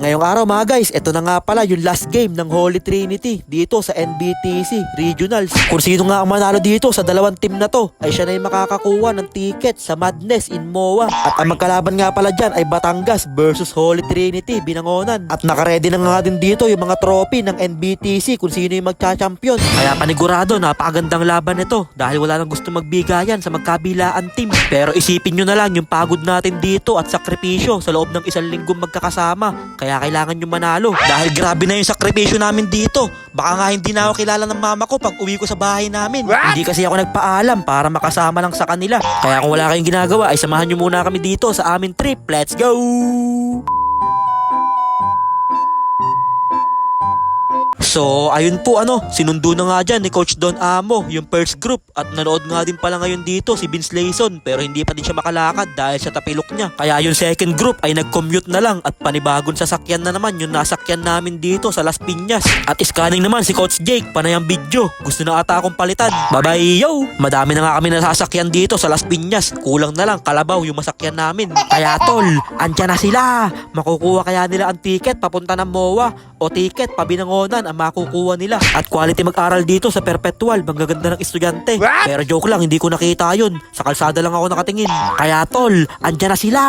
Ngayong araw mga guys, ito na nga pala yung last game ng Holy Trinity dito sa NBTC Regionals. Kung sino nga ang manalo dito sa dalawang team na to ay siya na yung makakakuha ng ticket sa Madness in MOA. At ang magkalaban nga pala dyan ay Batangas versus Holy Trinity Binangonan. At nakaredy na nga din dito yung mga trophy ng NBTC kung sino yung magcha-champion. Kaya panigurado, napakagandang laban nito dahil wala nang gusto magbigayan sa magkabilaan team. Pero isipin nyo na lang yung pagod natin dito at sakripisyo sa loob ng isang linggong magkakasama. Kaya kailangan nyo manalo. Dahil grabe na yung sakripisyo namin dito. Baka nga hindi na ako kilala ng mama ko pag uwi ko sa bahay namin. What? Hindi kasi ako nagpaalam para makasama lang sa kanila. Kaya kung wala kayong ginagawa ay samahan nyo muna kami dito sa aming trip. Let's go! So, ayun po sinundo na nga dyan ni Coach Don Amo yung first group at nanood nga din pala ngayon dito si Vince Layson pero hindi pa din siya makalakad dahil sa tapilok niya. Kaya yung second group ay nag-commute na lang at panibagong sasakyan na naman yung nasakyan namin dito sa Las Piñas. At scanning naman si Coach Jake, panay ang video. Gusto na ata akong palitan. Bye-bye yo! Madami na nga kami nasasakyan dito sa Las Piñas. Kulang na lang kalabaw yung masakyan namin. Kaya tol, andyan na sila. Makukuha kaya nila ang ticket papunta ng MOA o ticket pabinangonan ang makukuha nila. At quality mag-aral dito sa Perpetual, manggaganda ng estudyante. What? Pero joke lang, hindi ko nakita yun. Sa kalsada lang ako nakatingin. Kaya tol, andyan na sila.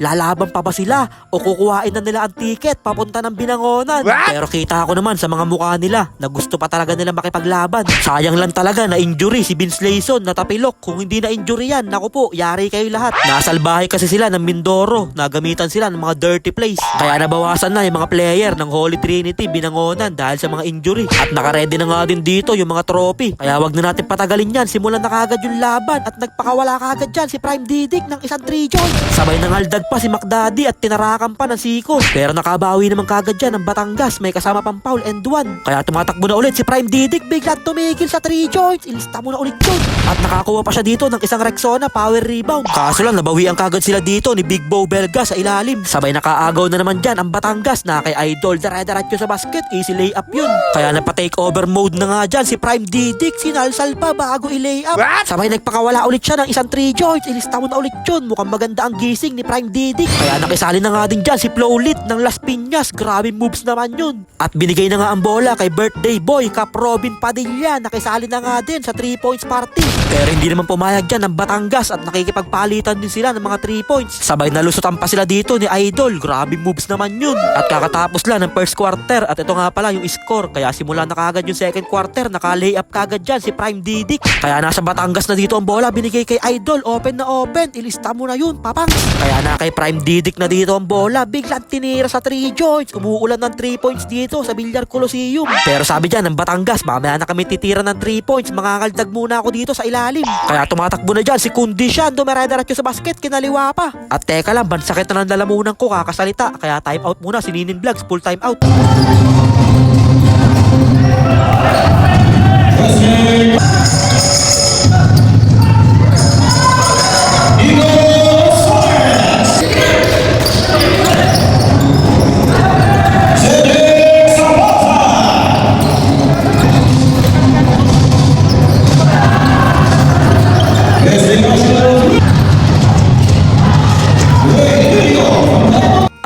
Lalaban pa ba sila? O kukuhain na nila ang ticket papunta ng Binangonan? What? Pero kita ako naman sa mga mukha nila na gusto pa talaga nila makipaglaban. Sayang lang talaga na injury si Vince Layson na tapilok. Kung hindi na injury yan, naku po, yari kayo lahat. Nasalbahe kasi sila ng Mindoro. Nagamitan sila ng mga dirty plays. Kaya nabawasan na yung mga player ng Holy Trinity Binangonan dahil sa mga injury. At nakaredy na nga din dito yung mga trophy. Kaya wag na natin patagalin yan. Simulan na kagad yung laban at nagpakawala kagad dyan si Prime Didik ng isang 3 joint. Sabay nang haldag pa si McDaddy at tinarakan pa ng Siko. Pero nakabawi naman kagad dyan ng Batangas. May kasama pang foul and 1. Kaya tumatakbo na ulit si Prime Didik. Biglang tumigil sa 3 joints. Ilista mo na ulit yun. At nakakuha pa siya dito ng isang Rexona power rebound. Kaso lang nabawian kagad sila dito ni Big Bo Belga sa ilalim. Sabay nakaagaw na naman dyan ang Batangas na kay Idol. Dire-diretso sa basket. Easy layup yun. Kaya napa-take over mode na nga dyan si Prime Didik. Sinalsal pa bago i-layup. Sabay nagpakawala ulit siya ng isang 3 joints. Ilista mo na ulit yun. Mukhang maganda ang gising ni Prime Didik. Kaya nakisali na nga din dyan si Flowlit ng Las Piñas. Grabe moves naman yun. At binigay na nga ang bola kay birthday boy Cap Robin Padilla. Nakisali na nga din sa 3 points party. Pero hindi naman pumayag dyan ng Batangas at nakikipagpalitan din sila ng mga 3 points. Sabay nalusutan pa sila dito ni Idol. Grabe moves naman yun. At kakatapos lang ng first quarter at ito nga pala yung score. Kaya simula na kagad yung second quarter, naka-layup kagad dyan si Prime Didik. Kaya nasa Batangas na dito ang bola, binigay kay Idol, open na open, ilista mo na yun, papang. Kaya na kay Prime Didik na dito ang bola, biglang tinira sa 3 joints, umuulan ng 3 points dito sa Villar Coliseum. Pero sabi dyan ng Batangas, mamaya na kami titira ng 3 points, mangangaldag muna ako dito sa ilalim. Kaya tumatakbo na dyan si Kundishan, dumiretso sa basket, kinaliwa pa. At teka lang, bansakit na ng lalamunan ko kakasalita, kaya time out muna si Ninin Vlogs, full time out.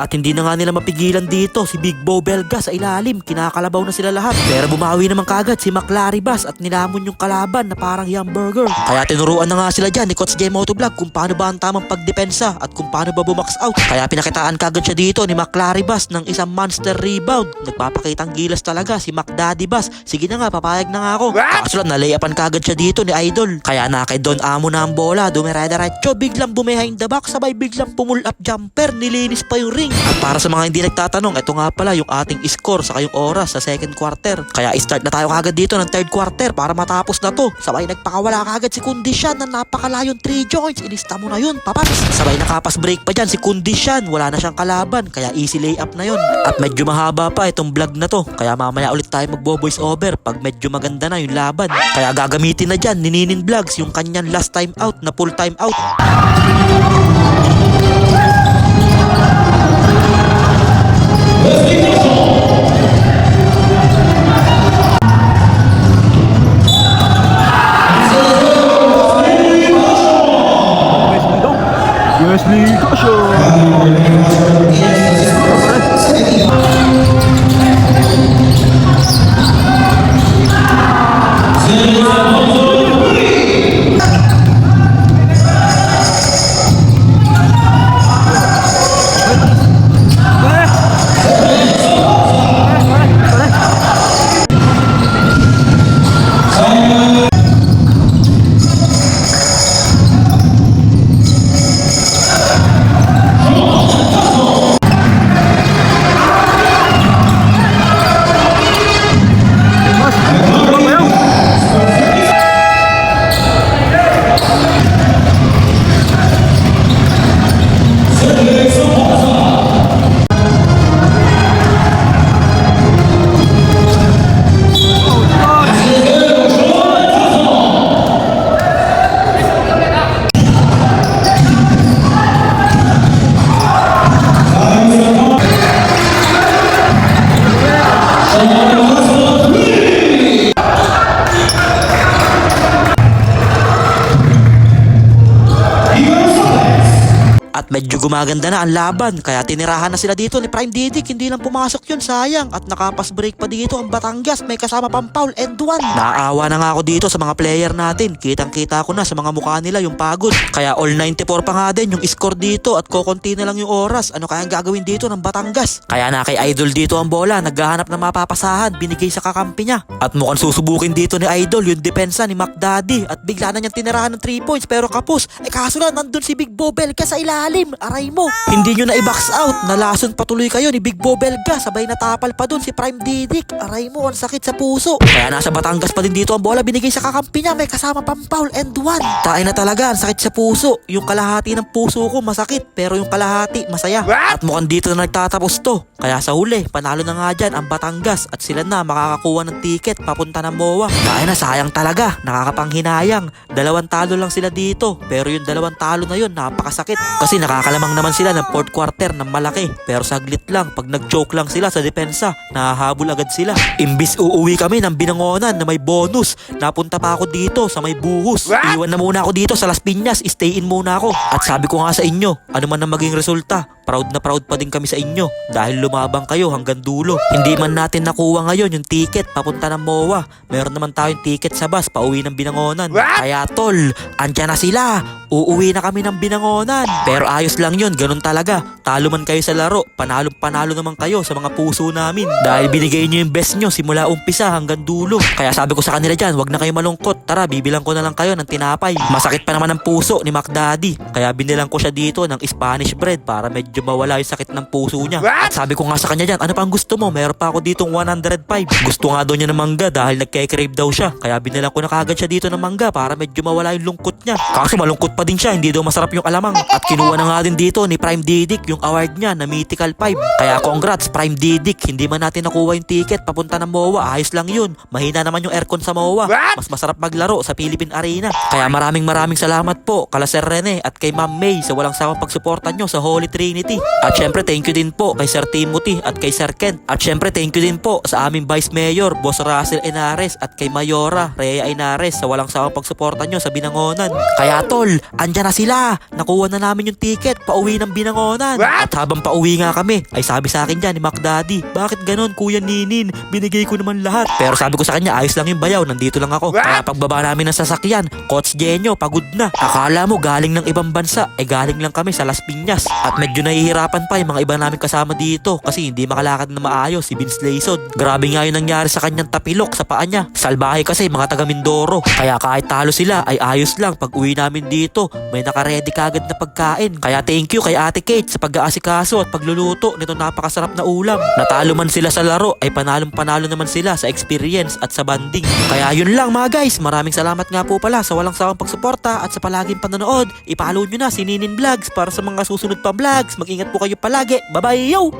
At hindi na nga nila mapigilan dito si Big Bo Belga sa ilalim. Kinakalabaw na sila lahat. Pero bumawi naman kagad si McLaribas at nilamon yung kalaban na parang hamburger. Kaya tinuruan na nga sila dyan ni Coach J Motovlog kung paano ba ang tamang pagdepensa at kung paano ba bumax out. Kaya pinakitaan kagad siya dito ni McLaribas ng isang monster rebound. Nagpapakitang gilas talaga si McDaddy Bass. Sige na nga, papayag na nga ako. Kaso lang nalayapan kagad siya dito ni Idol. Kaya na kay Don Amo na ang bola. Dumire-diretso, biglang behind the back. Sabay biglang pull up jumper. Nilinis pa yung ring. At para sa mga hindi nagtatanong, ito nga pala yung ating score sa kayong oras sa second quarter. Kaya start na tayo kagad dito ng third quarter para matapos na to. Sabay nagpakawala kagad si Kundishan na napakalayong 3 joints. Ilista mo na yun, papas. Sabay nakapas break pa dyan si Kundishan. Wala na siyang kalaban, kaya easy layup na yun. At medyo mahaba pa itong vlog na to. Kaya mamaya ulit tayo magbo-voice over pag medyo maganda na yung laban. Kaya gagamitin na dyan ni Ninin Vlogs yung kanyang last time out na full time out. Wesley Caution. At medyo gumaganda na ang laban, kaya tinirahan na sila dito ni Prime Didic. Hindi lang pumasok yun, sayang. At nakapas break pa dito ang Batangas, may kasama pang foul and one. Naawa na nga ako dito sa mga player natin. Kitang kita ko na sa mga mukha nila yung pagod. Kaya all 94 pa nga din yung score dito at kokonti na lang yung oras. Ano kayang gagawin dito ng Batangas? Kaya na kay Idol dito ang bola, naghahanap ng mapapasahan, binigay sa kakampi niya. At mukhang susubukin dito ni Idol yung depensa ni McDaddy. At bigla na niyang tinirahan ng 3 points pero kapos. Kaso na nandun si Big Bo Belga sa ilalim. Aray mo, hindi nyo na i-box out. Nalason patuloy kayo ni Big Bo Belga. Sabay natapal pa dun si Prime Didic. Aray mo, ang sakit sa puso. Kaya nasa Batangas pa din dito ang bola, binigay sa kakampi niya. May kasama pang foul and one. Tayo na talaga, ang sakit sa puso. Yung kalahati ng puso ko masakit, pero yung kalahati masaya. At mukhang dito na nagtatapos to. Kaya sa huli, panalo na nga dyan ang Batangas. At sila na makakakuha ng ticket papunta ng MOA. Kaya na, sayang talaga, nakakapanghinayang. 2 talo lang sila dito. Pero yung 2 talo na yun, napakasakit. Kasi nakakalamang naman sila ng 4th quarter ng malaki. Pero saglit lang, pag nag-choke lang sila sa depensa, nahahabol agad sila. Imbis uuwi kami ng Binangonan na may bonus, napunta pa ako dito sa may Buhos. Iwan na muna ako dito sa Las Piñas, stay in muna ako. At sabi ko nga sa inyo, ano man ang maging resulta, proud na proud pa din kami sa inyo dahil lumabang kayo hanggang dulo. Hindi man natin nakuha ngayon yung ticket papunta ng MOA. Meron naman tayong ticket sa bus pauwi ng Binangonan. Kaya tol, andyan na sila. Uuwi na kami ng Binangonan. Pero ayos lang yun, ganun talaga. Talo man kayo sa laro, panalo naman kayo sa mga puso namin. Dahil binigay nyo yung best nyo simula umpisa hanggang dulo. Kaya sabi ko sa kanila dyan, wag na kayo malungkot. Tara, bibilang ko na lang kayo ng tinapay. Masakit pa naman ang puso ni McDaddy. Kaya binilang ko siya dito ng Spanish bread para medyo mawala yung sakit ng puso niya. At sabi ko nga sa kanya dyan, ano pang gusto mo? Meron pa ako ditong 105. Gusto nga daw niya ng mangga dahil nagke-crave daw siya. Kaya binilang ko na kagad siya dito ng mangga para medyo mawala yung lungkot niya. Kaso malungkot pa din siya, hindi daw masarap yung alamang. At kinuha na nga din dito ni Prime Didic yung award niya na Mythical 5. Kaya congrats Prime Didic, hindi man natin nakuha yung ticket papunta ng MOA, ayos lang yun. Mahina naman yung aircon sa MOA. Mas masarap maglaro sa Philippine Arena. Kaya maraming salamat po kala Sir Rene at kay Ma'am May sa walang sawang pagsuporta nyo sa Holy Trinity. At syempre thank you din po kay Sir Timothy at kay Sir Kent. At syempre thank you din po sa aming Vice Mayor, Boss Russell Henares at kay Mayora Rhea Henares sa walang sawang pagsuporta nyo sa Binangonan. Kaya tol, andyan na sila. Nakuha na namin yung ticket pauwi ng Binangonan. At habang pauwi nga kami, ay sabi sa akin dyan ni McDaddy, bakit ganon Kuya Ninin? Binigay ko naman lahat. Pero sabi ko sa kanya, ayos lang yung bayaw, nandito lang ako. Kaya pagbaba namin ng sasakyan, Coach Genyo, pagod na. Akala mo galing ng ibang bansa, galing lang kami sa Las Piñas. At medyo nahihirapan pa yung mga iba namin kasama dito kasi hindi makalakad na maayos si Vince Layson. Grabe nga yung nangyari sa kanyang tapilok sa paa niya. Salbahe kasi mga taga Mindoro. Kaya kahit talo sila ay ayos lang. Pag uwi namin dito, may nakaredy kagad na pagkain. Kaya thank you kay Ate Kate sa pag-aasikaso at pagluluto nito napakasarap na ulam. Natalo man sila sa laro ay panalo naman sila sa experience at sa banding. Kaya yun lang mga guys, maraming salamat nga po pala sa walang sawang pagsuporta at sa palaging panonood. I-follow nyo na si Ninin Vlogs para sa mga susunod pa vlogs. Mag-ingat po kayo palagi. Bye bye yo!